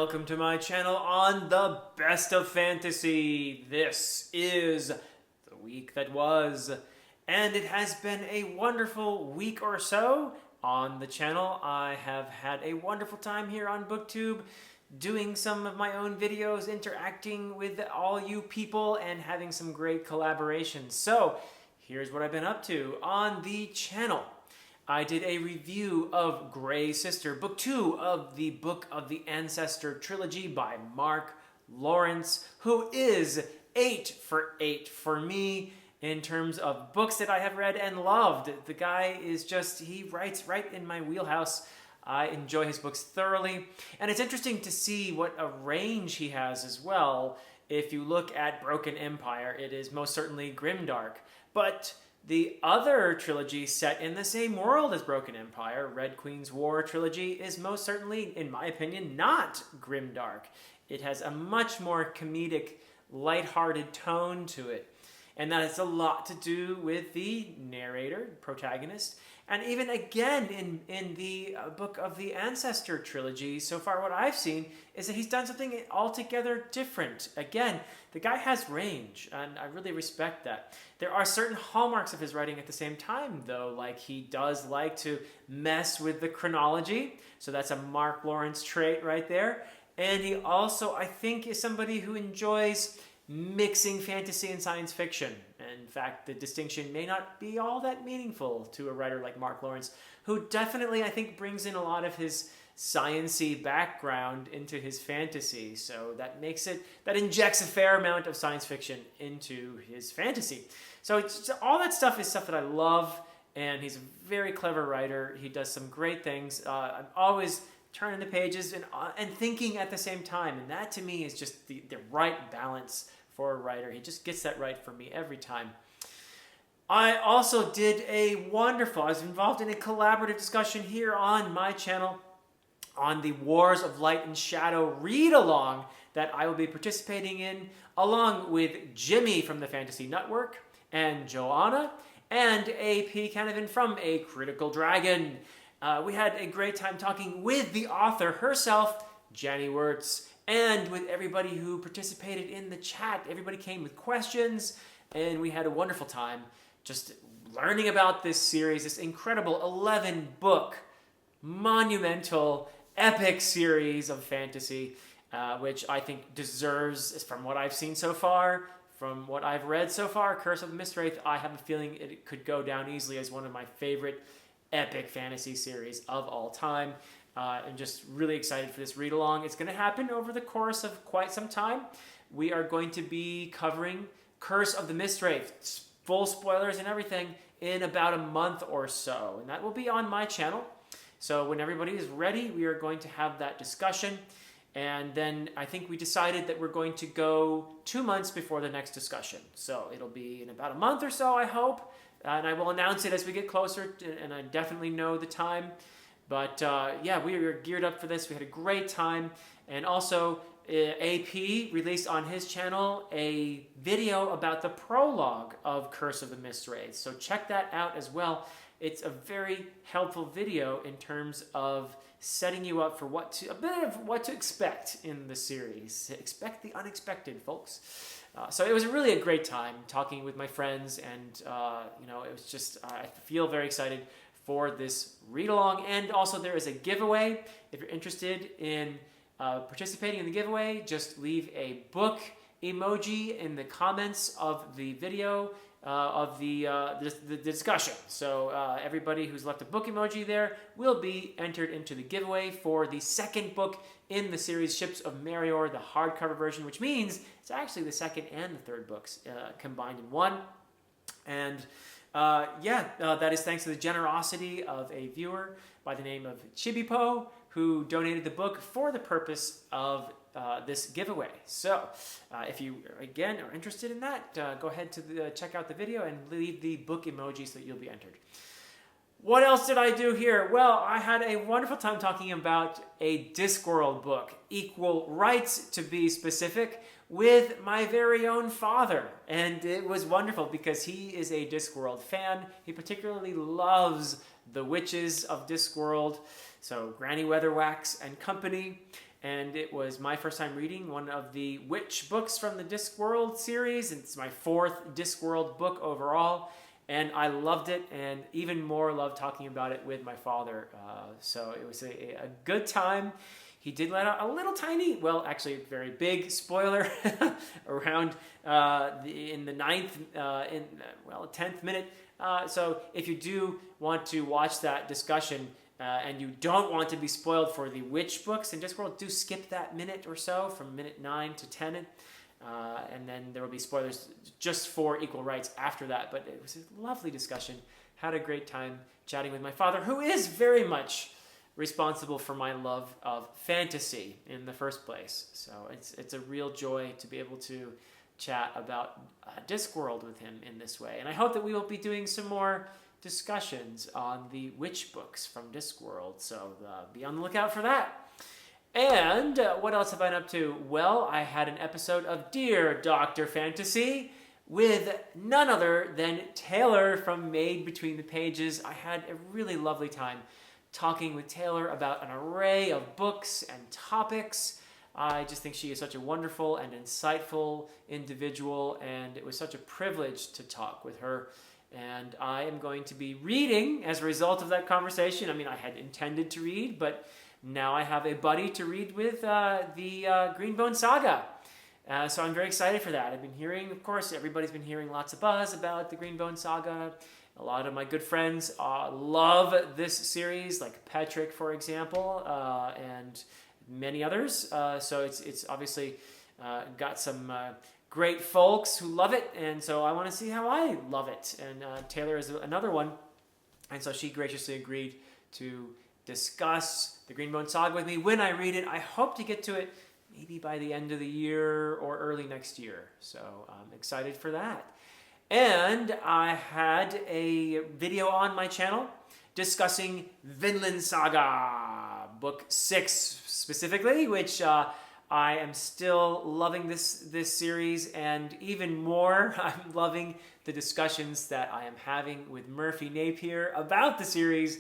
welcome to my channel on the best of fantasy. This is the week that was, and it has been a wonderful week or so on the channel. I have had a wonderful time here on BookTube, doing some of my own videos, interacting with all you people, and having some great collaborations. So, here's what I've been up to on the channel. I did a review of Grey Sister, Book 2 of the Book of the Ancestor trilogy by Mark Lawrence, who is 8 for 8 for me in terms of books that I have read and loved. The guy is just, he writes right in my wheelhouse. I enjoy his books thoroughly. And it's interesting to see what a range he has as well. If you look at Broken Empire, it is most certainly grimdark. But the other trilogy set in the same world as Broken Empire, Red Queen's War trilogy, is most certainly, in my opinion, not grimdark. It has a much more comedic, lighthearted tone to it. And that has a lot to do with the narrator, protagonist. And even again, in the Book of the Ancestor trilogy, so far what I've seen is that he's done something altogether different. Again, the guy has range, and I really respect that. There are certain hallmarks of his writing at the same time, though, like he does like to mess with the chronology. So that's a Mark Lawrence trait right there. And he also, I think, is somebody who enjoys mixing fantasy and science fiction. In fact, the distinction may not be all that meaningful to a writer like Mark Lawrence, who definitely, I think, brings in a lot of his science-y background into his fantasy. So that makes it, that injects a fair amount of science fiction into his fantasy. So it's, all that stuff is stuff that I love, and he's a very clever writer. He does some great things. I'm always turning the pages and thinking at the same time, and that to me is just the right balance for a writer. He just gets that right for me every time. I also did I was involved in a collaborative discussion here on my channel on the Wars of Light and Shadow read-along that I will be participating in, along with Jimmy from the Fantasy Network, and Joanna, and A.P. Canavan from A Critical Dragon. We had a great time talking with the author herself, Jenny Wirtz, and with everybody who participated in the chat. Everybody came with questions, and we had a wonderful time just learning about this series, this incredible 11-book, monumental, epic series of fantasy, which I think deserves, from what I've seen so far, from what I've read so far, Curse of the Mistwraith, I have a feeling it could go down easily as one of my favorite epic fantasy series of all time. I'm just really excited for this read-along. It's going to happen over the course of quite some time. We are going to be covering Curse of the Mistwraith, full spoilers and everything, in about a month or so. And that will be on my channel. So when everybody is ready, we are going to have that discussion. And then I think we decided that we're going to go 2 months before the next discussion. So it'll be in about a month or so, I hope. And I will announce it as we get closer, and I definitely know the time. But yeah, we are geared up for this. We had a great time. And also, AP released on his channel a video about the prologue of Curse of the Mistwraith. So check that out as well. It's a very helpful video in terms of setting you up for a bit of what to expect in the series. Expect the unexpected, folks. So it was really a great time talking with my friends, and you know, it was just, I feel very excited for this read-along. And also there is a giveaway. If you're interested in participating in the giveaway, just leave a book emoji in the comments of the video of the discussion. So everybody who's left a book emoji there will be entered into the giveaway for the second book in the series, Ships of Merior, the hardcover version, which means it's actually the second and the third books combined in one. And that is thanks to the generosity of a viewer by the name of Chibipo, who donated the book for the purpose of this giveaway. So if you, again, are interested in that, go ahead to check out the video and leave the book emoji so that you'll be entered. What else did I do here? Well, I had a wonderful time talking about a Discworld book, Equal Rights to be specific, with my very own father. And it was wonderful because he is a Discworld fan. He particularly loves the witches of Discworld, so Granny Weatherwax and company. and it was my first time reading one of the Witch books from the Discworld series. It's my 4th Discworld book overall, and I loved it, and even more loved talking about it with my father. So it was a good time. He did let out a little tiny, well, actually a very big spoiler around in the 10th minute. So if you do want to watch that discussion and you don't want to be spoiled for the Witch books in Discworld, do skip that minute or so from minute 9 to 10. And then there will be spoilers just for Equal Rights after that. But it was a lovely discussion. Had a great time chatting with my father, who is very much responsible for my love of fantasy in the first place. So it's a real joy to be able to chat about Discworld with him in this way. And I hope that we will be doing some more discussions on the Witch books from Discworld. So be on the lookout for that. And what else have I been up to? Well, I had an episode of Dear Dr. Fantasy with none other than Taylor from Made Between the Pages. I had a really lovely time talking with Taylor about an array of books and topics. I just think she is such a wonderful and insightful individual, and it was such a privilege to talk with her. And I am going to be reading as a result of that conversation. I mean, I had intended to read, but now I have a buddy to read with, the Vinland Saga. So I'm very excited for that. I've been hearing, of course, everybody's been hearing lots of buzz about the Vinland Saga. A lot of my good friends love this series, like Patrick, for example, and many others. So it's obviously got some great folks who love it, and so I want to see how I love it. And Taylor is another one, and so she graciously agreed to discuss the Vinland Saga with me when I read it. I hope to get to it maybe by the end of the year or early next year. So I'm excited for that. And I had a video on my channel discussing Vinland Saga, book 6 specifically, which I am still loving this series, and even more, I'm loving the discussions that I am having with Murphy Napier about the series.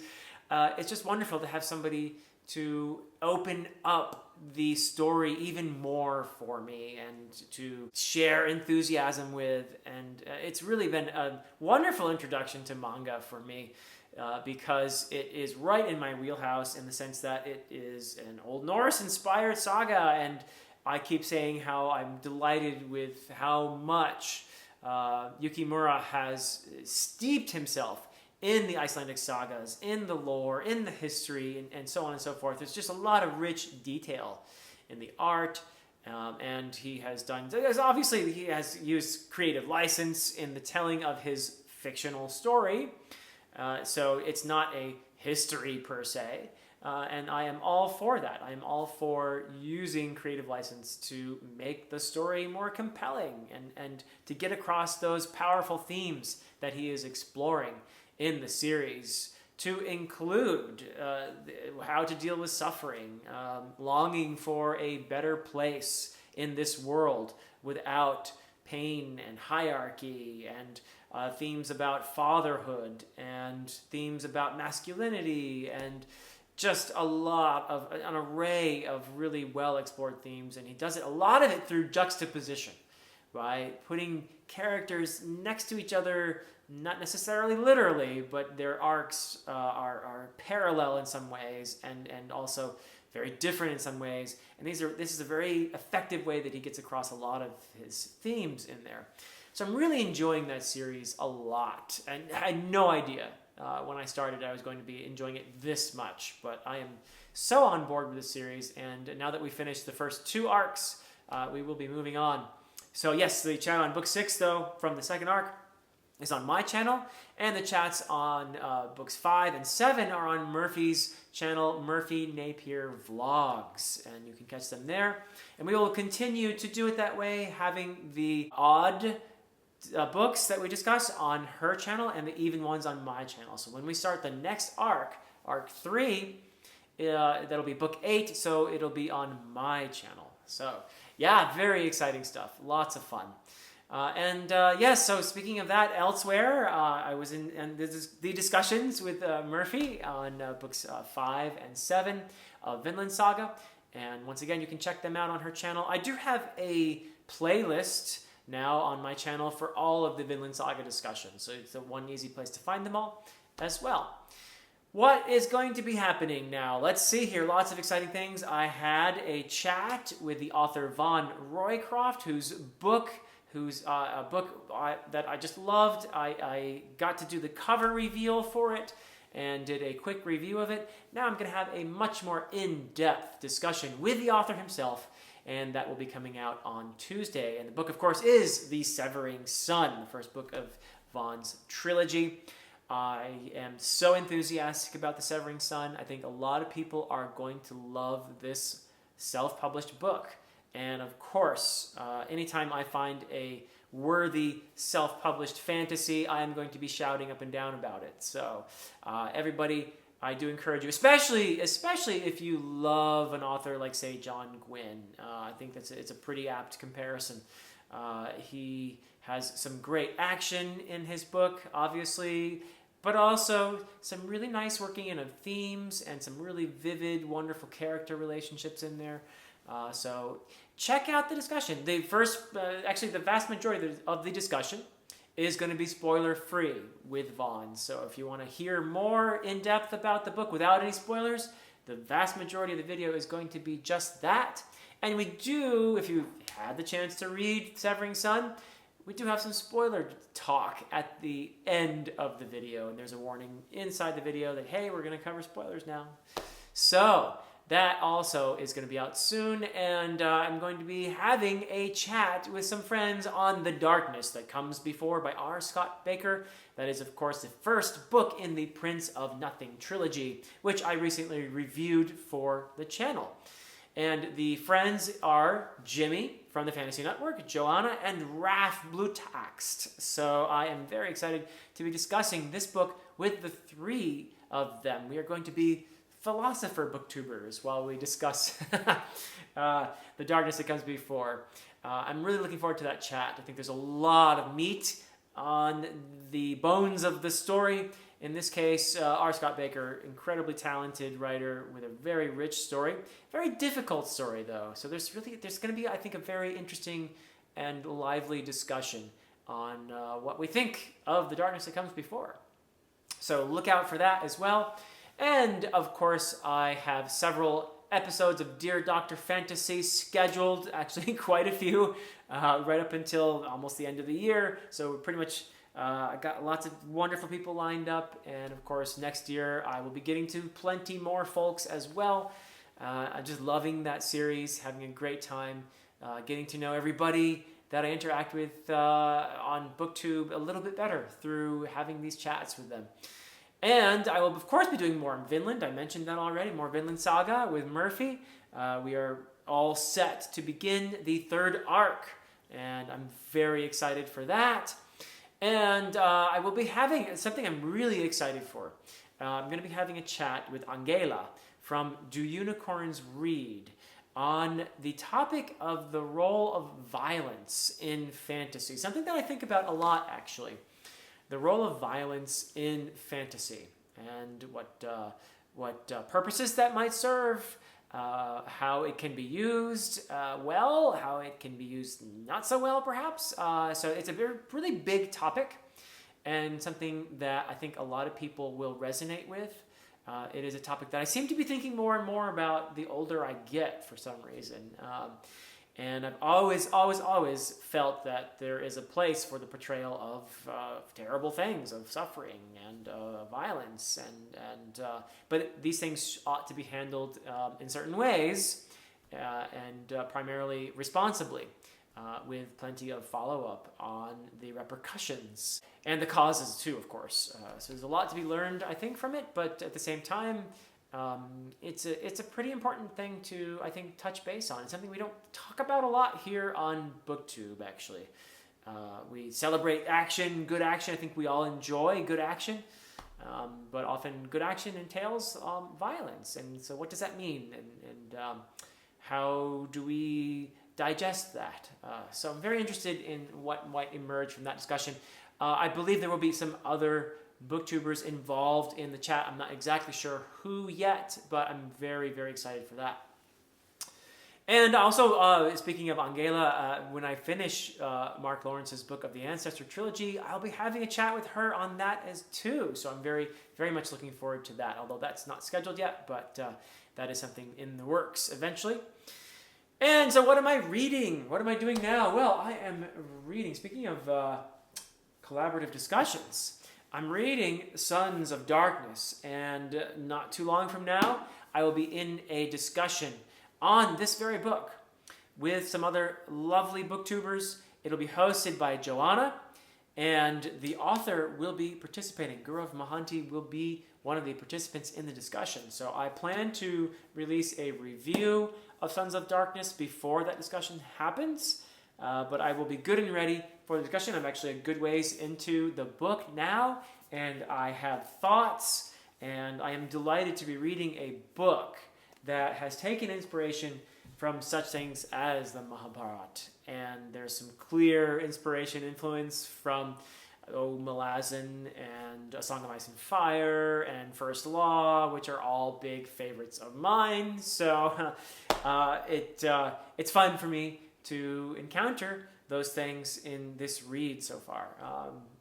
It's just wonderful to have somebody to open up the story even more for me and to share enthusiasm with. And it's really been a wonderful introduction to manga for me because it is right in my wheelhouse in the sense that it is an Old Norse inspired saga, and I keep saying how I'm delighted with how much Yukimura has steeped himself in the Icelandic sagas, in the lore, in the history, and so on and so forth. There's just a lot of rich detail in the art, and he has done, obviously he has used creative license in the telling of his fictional story, so it's not a history per se, and I am all for that. I am all for using creative license to make the story more compelling and to get across those powerful themes that he is exploring in the series, to include how to deal with suffering, longing for a better place in this world without pain and hierarchy, and themes about fatherhood and themes about masculinity, and just an array of really well explored themes. And he does it, a lot of it through juxtaposition, right? Putting characters next to each other, not necessarily literally, but their arcs are parallel in some ways, and also very different in some ways. And this is a very effective way that he gets across a lot of his themes in there. So I'm really enjoying that series a lot. And I had no idea when I started I was going to be enjoying it this much, but I am so on board with this series. And now that we finished the first 2 arcs, we will be moving on. So yes, the chat on book 6, though, from the second arc, is on my channel, and the chats on books 5 and 7 are on Murphy's channel, Murphy Napier Vlogs, and you can catch them there. And we will continue to do it that way, having the odd books that we discuss on her channel and the even ones on my channel. So when we start the next arc, arc 3, that'll be book 8, so it'll be on my channel. So yeah, very exciting stuff, lots of fun. Yes, so speaking of that, elsewhere, I was in the discussions with Murphy on books 5 and 7 of Vinland Saga, And once again, you can check them out on her channel. I do have a playlist now on my channel for all of the Vinland Saga discussions, so it's the one easy place to find them all as well. What is going to be happening now? Let's see here. Lots of exciting things. I had a chat with the author Von Roycroft, whose book that I just loved. I got to do the cover reveal for it and did a quick review of it. Now I'm going to have a much more in-depth discussion with the author himself, and that will be coming out on Tuesday. And the book, of course, is The Severing Sun, the first book of Von's trilogy. I am so enthusiastic about The Severing Sun. I think a lot of people are going to love this self-published book. And of course, anytime I find a worthy self-published fantasy, I am going to be shouting up and down about it. So everybody, I do encourage you, especially if you love an author like, say, John Gwynne. I think it's a pretty apt comparison. He has some great action in his book, obviously, but also some really nice working in of themes and some really vivid, wonderful character relationships in there. So check out the discussion. The vast majority of the discussion is going to be spoiler-free with Von. So if you want to hear more in depth about the book without any spoilers, the vast majority of the video is going to be just that. And we do, if you had the chance to read Severing Sun, we do have some spoiler talk at the end of the video. And there's a warning inside the video that, hey, we're going to cover spoilers now. So that also is going to be out soon, and I'm going to be having a chat with some friends on The Darkness That Comes Before by R. Scott Baker. That is, of course, the first book in the Prince of Nothing trilogy, which I recently reviewed for the channel. And the friends are Jimmy from the Fantasy Network, Joanna, and Raph Blutaxt. So I am very excited to be discussing this book with the three of them. We are going to be philosopher booktubers while we discuss The Darkness That Comes Before. I'm really looking forward to that chat. I think there's a lot of meat on the bones of the story. In this case, R. Scott Baker, incredibly talented writer with a very rich story. Very difficult story, though. So there's going to be, I think, a very interesting and lively discussion on what we think of The Darkness That Comes Before. So look out for that as well. And, of course, I have several episodes of Dear Dr. Fantasy scheduled, actually quite a few, right up until almost the end of the year. So pretty much I got lots of wonderful people lined up. And, of course, next year I will be getting to plenty more folks as well. I'm just loving that series, having a great time, getting to know everybody that I interact with on BookTube a little bit better through having these chats with them. And I will, of course, be doing more in Vinland. I mentioned that already. More Vinland Saga with Murphy. We are all set to begin the third arc. And I'm very excited for that. And I will be having something I'm really excited for. I'm going to be having a chat with Angela from Do Unicorns Read on the topic of the role of violence in fantasy. Something that I think about a lot, actually. The role of violence in fantasy and what purposes that might serve, how it can be used well, how it can be used not so well, perhaps. So it's a really big topic and something that I think a lot of people will resonate with. It is a topic that I seem to be thinking more and more about the older I get for some reason. And I've always felt that there is a place for the portrayal of terrible things, of suffering and violence, but these things ought to be handled in certain ways and primarily responsibly, with plenty of follow-up on the repercussions and the causes too, of course. So there's a lot to be learned, I think, from it, but at the same time, it's a pretty important thing to, I think, touch base on. It's something we don't talk about a lot here on BookTube, actually. We celebrate action, good action. I think we all enjoy good action, but often good action entails violence. And so what does that mean? And how do we digest that? So I'm very interested in what might emerge from that discussion. I believe there will be some other booktubers involved in the chat. I'm not exactly sure who yet, but I'm very, very excited for that. And also, speaking of Angela, when I finish Mark Lawrence's book of the Ancestor trilogy, I'll be having a chat with her on that as too. So I'm very, very much looking forward to that, although that's not scheduled yet, but that is something in the works eventually. And so what am I reading? What am I doing now? Well, I am reading, speaking of collaborative discussions, I'm reading Sons of Darkness, and not too long from now, I will be in a discussion on this very book with some other lovely booktubers. It'll be hosted by Joanna, and the author will be participating. Gaurav Mohanty will be one of the participants in the discussion. So I plan to release a review of Sons of Darkness before that discussion happens, but I will be good and ready for the discussion. I'm actually a good ways into the book now, and I have thoughts, and I am delighted to be reading a book that has taken inspiration from such things as the Mahabharata. And there's some clear inspiration, influence from Malazan and A Song of Ice and Fire and First Law, which are all big favorites of mine. So it's fun for me to encounter those things in this read so far.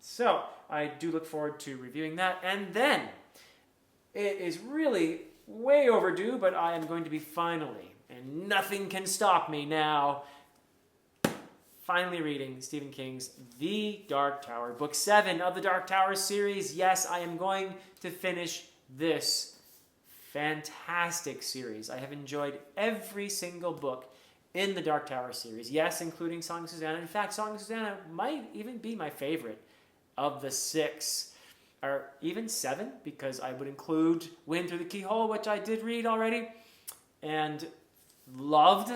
So I do look forward to reviewing that. And then it is really way overdue, but I am going to be finally, and nothing can stop me now, finally reading Stephen King's The Dark Tower, Book 7 of the Dark Tower series. Yes, I am going to finish this fantastic series. I have enjoyed every single book in the Dark Tower series. Yes, including Song of Susanna. In fact, Song of Susanna might even be my favorite of the 6. Or even 7, because I would include Wind Through the Keyhole, which I did read already, and loved,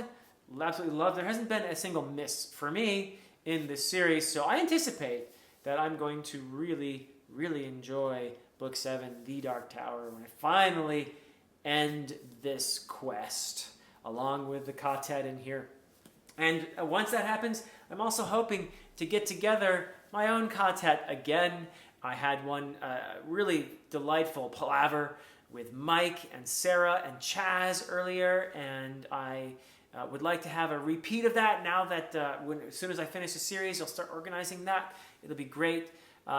absolutely loved. There hasn't been a single miss for me in this series, so I anticipate that I'm going to really, really enjoy Book 7, The Dark Tower, when I finally end this quest, along with the quartet in here. And once that happens, I'm also hoping to get together my own quartet again. I had one really delightful palaver with Mike and Sarah and Chaz earlier, and I would like to have a repeat of that now that as soon as I finish the series, I'll start organizing that. It'll be great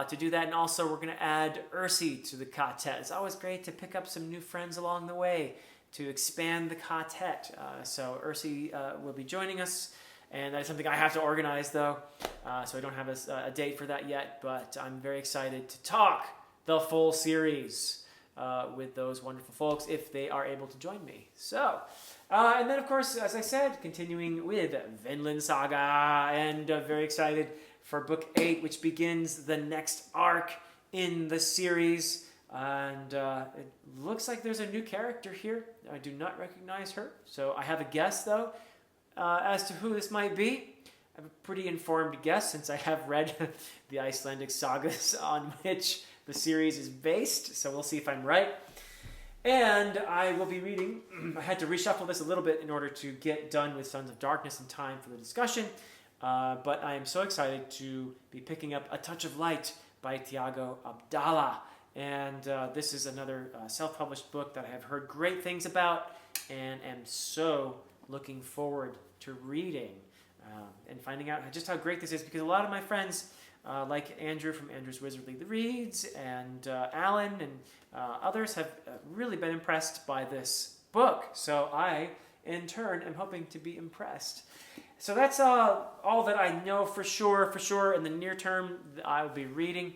to do that, and also we're going to add Ursi to the quartet. It's always great to pick up some new friends along the way to expand the quartet. So Ursi will be joining us. And that's something I have to organize, though, so I don't have a date for that yet. But I'm very excited to talk the full series with those wonderful folks if they are able to join me. So, and then, of course, as I said, continuing with Vinland Saga, and very excited for Book 8, which begins the next arc in the series. And it looks like there's a new character here. I do not recognize her. So I have a guess, though. As to who this might be. I have a pretty informed guess since I have read the Icelandic sagas on which the series is based, so we'll see if I'm right. And I will be reading, I had to reshuffle this a little bit in order to get done with Sons of Darkness in time for the discussion, but I am so excited to be picking up A Touch of Light by Tiago Abdallah. And this is another self-published book that I have heard great things about and am so looking forward to reading and finding out just how great this is, because a lot of my friends, like Andrew from Andrew's Wizardly Reads and Alan and others, have really been impressed by this book. So I, in turn, am hoping to be impressed. So that's all that I know for sure in the near term I will be reading.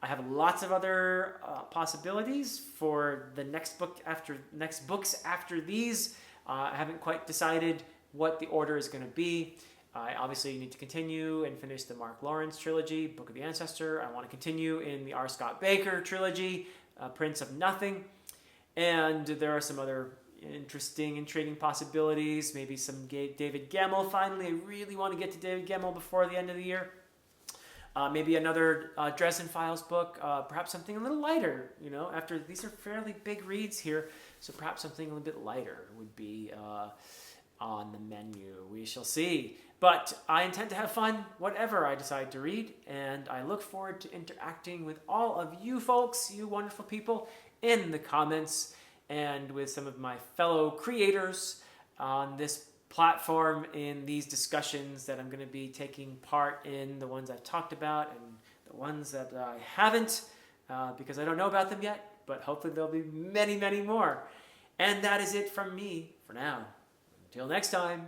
I have lots of other possibilities for the next books after these. I haven't quite decided what the order is going to be. I obviously need to continue and finish the Mark Lawrence trilogy, Book of the Ancestor. I want to continue in the R. Scott Baker trilogy, Prince of Nothing. And there are some other intriguing possibilities. Maybe some David Gemmell. Finally, I really want to get to David Gemmell before the end of the year. Maybe another Dresden Files book, perhaps something a little lighter, after these are fairly big reads here, so perhaps something a little bit lighter would be on the menu. We shall see. But I intend to have fun whatever I decide to read, and I look forward to interacting with all of you folks, you wonderful people, in the comments, and with some of my fellow creators on this platform in these discussions that I'm going to be taking part in, the ones I've talked about and the ones that I haven't, because I don't know about them yet, but hopefully there'll be many, many more. And that is it from me for now. Until next time.